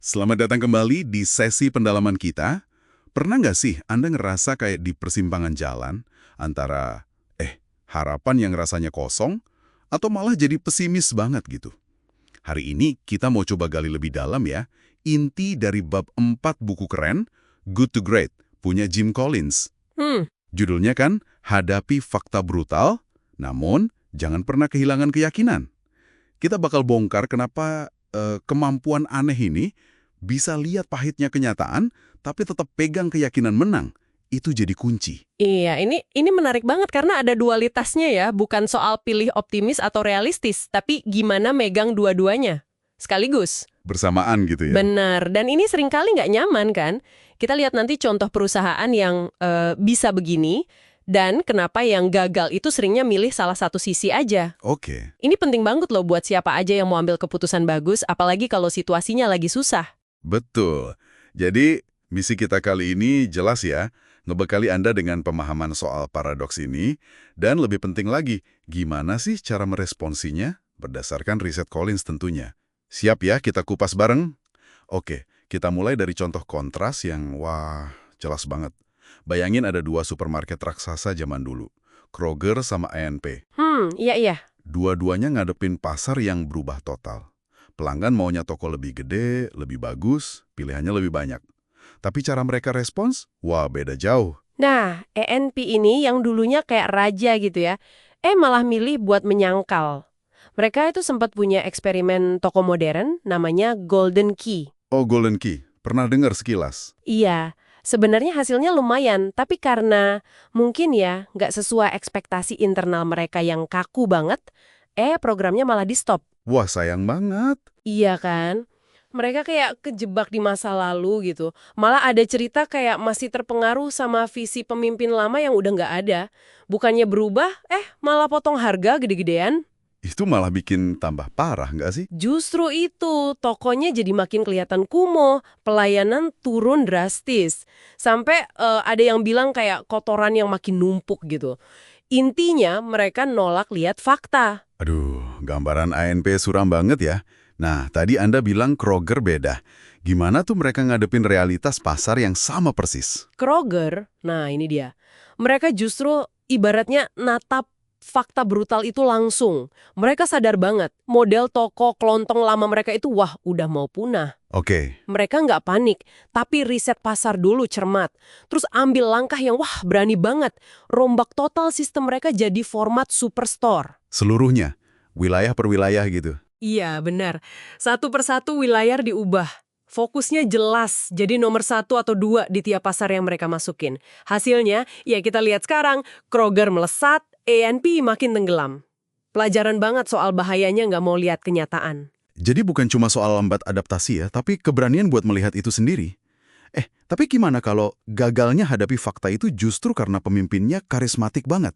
Selamat datang kembali di sesi pendalaman kita. Pernah nggak sih Anda ngerasa kayak di persimpangan jalan antara harapan yang rasanya kosong atau malah jadi pesimis banget gitu? Hari ini kita mau coba gali lebih dalam ya, inti dari bab 4 buku keren, Good to Great, punya Jim Collins. Hmm, Judulnya kan, Hadapi Fakta Brutal, namun jangan pernah kehilangan keyakinan. Kita bakal bongkar kenapa kemampuan aneh ini bisa lihat pahitnya kenyataan, tapi tetap pegang keyakinan menang. Itu jadi kunci. iya, ini menarik banget karena ada dualitasnya ya, bukan soal pilih optimis atau realistis, tapi gimana megang dua-duanya sekaligus. Bersamaan gitu ya. Benar, dan ini seringkali nggak nyaman kan? Kita lihat nanti contoh perusahaan yang bisa begini, dan kenapa yang gagal itu seringnya milih salah satu sisi aja. Oke, Ini penting banget loh buat siapa aja yang mau ambil keputusan bagus, apalagi kalau situasinya lagi susah. betul. Jadi, misi kita kali ini jelas ya, ngebekali Anda dengan pemahaman soal paradoks ini, dan lebih penting lagi, gimana sih cara meresponsinya berdasarkan riset Collins tentunya. Siap ya kita kupas bareng? Oke, kita mulai dari contoh kontras yang, wah, jelas banget. Bayangin ada dua supermarket raksasa zaman dulu, Kroger sama A&P. Iya iya. Dua-duanya ngadepin pasar yang berubah total. Pelanggan maunya toko lebih gede, lebih bagus, pilihannya lebih banyak. Tapi cara mereka respons, wah beda jauh. Nah, ENP ini yang dulunya kayak raja gitu ya, malah milih buat menyangkal. Mereka itu sempat punya eksperimen toko modern namanya Golden Key. Oh, Golden Key, pernah dengar sekilas? Iya, sebenarnya hasilnya lumayan, tapi karena mungkin ya nggak sesuai ekspektasi internal mereka yang kaku banget, programnya malah di-stop. Wah, sayang banget. Iya kan? Mereka kayak kejebak di masa lalu gitu. Malah ada cerita kayak masih terpengaruh sama visi pemimpin lama yang udah nggak ada. Bukannya berubah, malah potong harga gede-gedean. Itu malah bikin tambah parah, nggak sih? Justru itu, tokonya jadi makin kelihatan kumuh, pelayanan turun drastis. Sampai ada yang bilang kayak kotoran yang makin numpuk gitu. Intinya mereka nolak lihat fakta. Aduh, gambaran ANP suram banget ya. Nah, tadi Anda bilang Kroger beda. Gimana tuh mereka ngadepin realitas pasar yang sama persis? Kroger, nah ini dia. Mereka justru ibaratnya natap fakta brutal itu langsung. Mereka sadar banget, model toko kelontong lama mereka itu wah udah mau punah. Oke, Mereka nggak panik, tapi riset pasar dulu cermat. Terus ambil langkah yang wah berani banget. Rombak total sistem mereka jadi format superstore. seluruhnya, wilayah per wilayah gitu. Iya, benar. Satu persatu wilayah diubah. Fokusnya jelas, jadi nomor 1 atau 2 di tiap pasar yang mereka masukin. Hasilnya, ya kita lihat sekarang, Kroger melesat, A&P makin tenggelam. Pelajaran banget soal bahayanya nggak mau lihat kenyataan. Jadi bukan cuma soal lambat adaptasi ya, tapi keberanian buat melihat itu sendiri. Tapi gimana kalau gagalnya hadapi fakta itu justru karena pemimpinnya karismatik banget?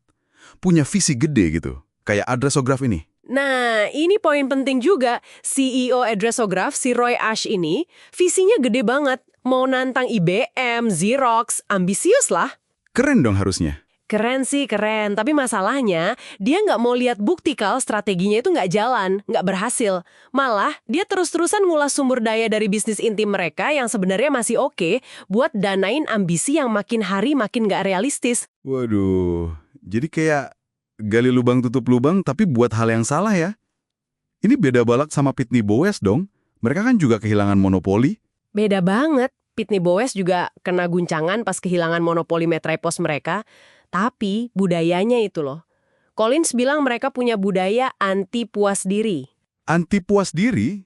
Punya visi gede gitu, kayak Adresograph ini. Nah, ini poin penting juga. CEO Addressograph, si Roy Ash ini, visinya gede banget. Mau nantang IBM, Xerox, ambisius lah. Keren dong harusnya. Keren sih, keren. Tapi masalahnya, dia nggak mau lihat bukti kalau strateginya itu nggak jalan, nggak berhasil. Malah, dia terus-terusan ngulas sumber daya dari bisnis inti mereka yang sebenarnya masih oke buat danain ambisi yang makin hari makin nggak realistis. Waduh, jadi kayak gali lubang tutup lubang tapi buat hal yang salah ya. Ini beda balak sama Pitney Bowes dong. Mereka kan juga kehilangan monopoli. Beda banget. Pitney Bowes juga kena guncangan pas kehilangan monopoli Metripos mereka. Tapi budayanya itu loh. Collins bilang mereka punya budaya anti puas diri. Anti puas diri?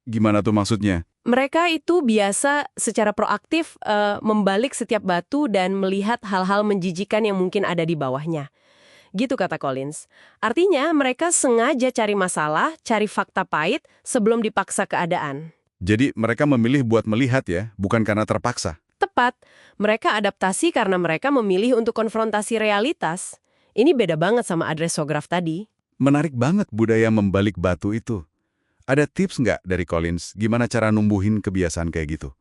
Gimana tuh maksudnya? Mereka itu biasa secara proaktif membalik setiap batu dan melihat hal-hal menjijikan yang mungkin ada di bawahnya. Gitu kata Collins. Artinya mereka sengaja cari masalah, cari fakta pahit sebelum dipaksa keadaan. Jadi mereka memilih buat melihat ya, bukan karena terpaksa. Tepat, mereka adaptasi karena mereka memilih untuk konfrontasi realitas. Ini beda banget sama adresograf tadi. Menarik banget budaya membalik batu itu. Ada tips nggak dari Collins gimana cara numbuhin kebiasaan kayak gitu?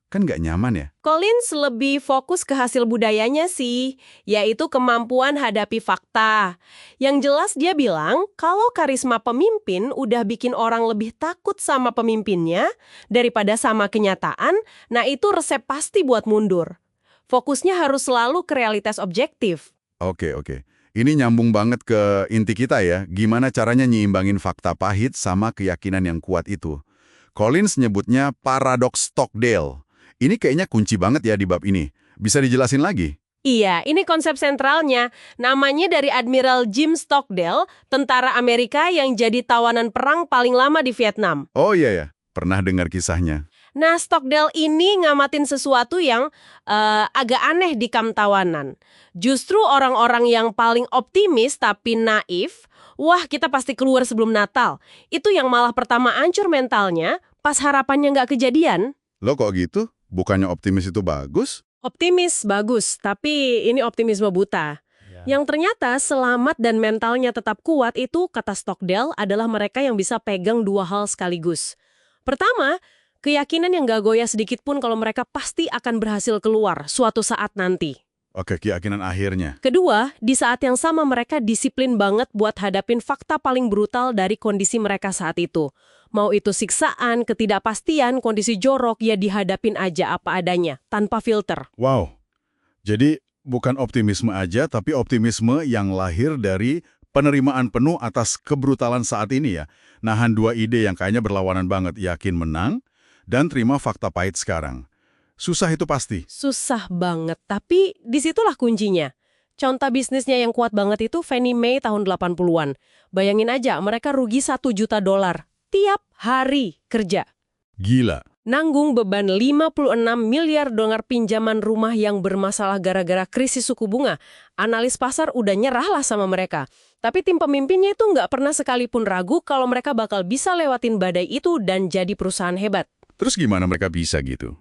Kan nggak nyaman ya? Collins lebih fokus ke hasil budayanya sih, yaitu kemampuan hadapi fakta. Yang jelas dia bilang kalau karisma pemimpin udah bikin orang lebih takut sama pemimpinnya daripada sama kenyataan, nah itu resep pasti buat mundur. Fokusnya harus selalu ke realitas objektif. Oke, oke. Ini nyambung banget ke inti kita ya, gimana caranya nyiimbangin fakta pahit sama keyakinan yang kuat itu. Collins nyebutnya paradoks Stockdale. Ini kayaknya kunci banget ya di bab ini. Bisa dijelasin lagi? Iya, ini konsep sentralnya. Namanya dari Admiral Jim Stockdale, tentara Amerika yang jadi tawanan perang paling lama di Vietnam. Oh iya ya, pernah dengar kisahnya. Nah, Stockdale ini ngamatin sesuatu yang agak aneh di kamp tawanan. Justru orang-orang yang paling optimis tapi naif, wah kita pasti keluar sebelum Natal. Itu yang malah pertama ancur mentalnya pas harapannya nggak kejadian. Loh kok gitu? Bukannya optimis itu bagus? Optimis bagus, tapi ini optimisme buta. Yang ternyata selamat dan mentalnya tetap kuat itu, kata Stockdale, adalah mereka yang bisa pegang dua hal sekaligus. Pertama, keyakinan yang gak goyah sedikit pun kalau mereka pasti akan berhasil keluar suatu saat nanti. Oke, keyakinan akhirnya. Kedua, di saat yang sama mereka disiplin banget buat hadapin fakta paling brutal dari kondisi mereka saat itu. Mau itu siksaan, ketidakpastian, kondisi jorok, ya dihadapin aja apa adanya, tanpa filter. Wow. Jadi bukan optimisme aja, tapi optimisme yang lahir dari penerimaan penuh atas kebrutalan saat ini ya. Nahan dua ide yang kayaknya berlawanan banget, yakin menang dan terima fakta pahit sekarang. Susah itu pasti. Susah banget, tapi disitulah kuncinya. Contoh bisnisnya yang kuat banget itu Fannie Mae tahun 80-an. Bayangin aja, mereka rugi $1 juta tiap hari kerja. Gila. Nanggung beban 56 miliar dolar pinjaman rumah yang bermasalah gara-gara krisis suku bunga. Analis pasar udah nyerah lah sama mereka. Tapi tim pemimpinnya itu nggak pernah sekalipun ragu kalau mereka bakal bisa lewatin badai itu dan jadi perusahaan hebat. Terus gimana mereka bisa gitu?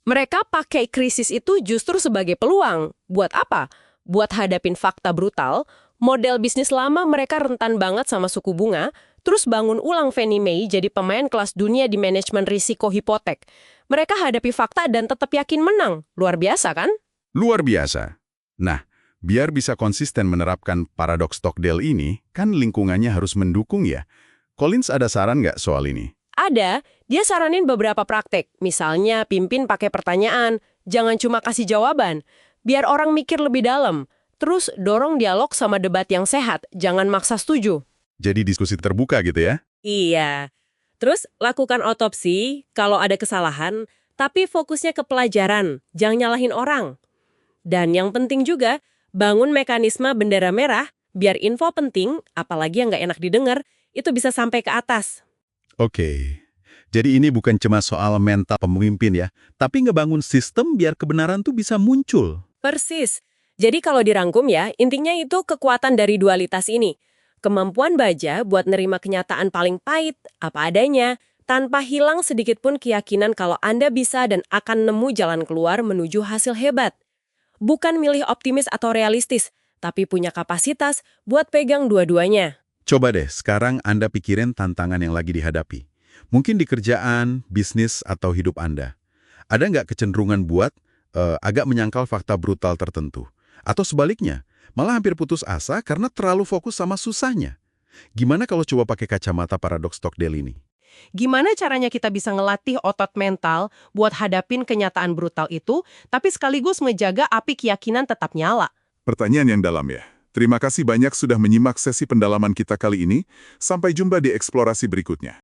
Mereka pakai krisis itu justru sebagai peluang. Buat apa? Buat hadapin fakta brutal, model bisnis lama mereka rentan banget sama suku bunga, terus bangun ulang Fannie Mae jadi pemain kelas dunia di manajemen risiko hipotek. Mereka hadapi fakta dan tetap yakin menang. Luar biasa kan? Luar biasa. Nah, biar bisa konsisten menerapkan paradoks Stockdale ini, kan lingkungannya harus mendukung ya. Collins ada saran nggak soal ini? Ada, dia saranin beberapa praktek. Misalnya, pimpin pakai pertanyaan, jangan cuma kasih jawaban. Biar orang mikir lebih dalam. Terus dorong dialog sama debat yang sehat, jangan maksa setuju. Jadi diskusi terbuka gitu ya? Iya. Terus lakukan otopsi kalau ada kesalahan, tapi fokusnya ke pelajaran, jangan nyalahin orang. Dan yang penting juga, bangun mekanisme bendera merah, biar info penting, apalagi yang nggak enak didengar, itu bisa sampai ke atas. Oke. Jadi ini bukan cuma soal mental pemimpin ya, tapi ngebangun sistem biar kebenaran tuh bisa muncul. Persis. Jadi kalau dirangkum ya, intinya itu kekuatan dari dualitas ini. Kemampuan baja buat nerima kenyataan paling pahit, apa adanya, tanpa hilang sedikit pun keyakinan kalau Anda bisa dan akan nemu jalan keluar menuju hasil hebat. Bukan milih optimis atau realistis, tapi punya kapasitas buat pegang dua-duanya. Coba deh, sekarang Anda pikirin tantangan yang lagi dihadapi. Mungkin di kerjaan, bisnis, atau hidup Anda. Ada nggak kecenderungan buat agak menyangkal fakta brutal tertentu? Atau sebaliknya, malah hampir putus asa karena terlalu fokus sama susahnya. Gimana kalau coba pakai kacamata paradoks Stockdale ini? Gimana caranya kita bisa ngelatih otot mental buat hadapin kenyataan brutal itu, tapi sekaligus menjaga api keyakinan tetap nyala? Pertanyaan yang dalam ya. Terima kasih banyak sudah menyimak sesi pendalaman kita kali ini. Sampai jumpa di eksplorasi berikutnya.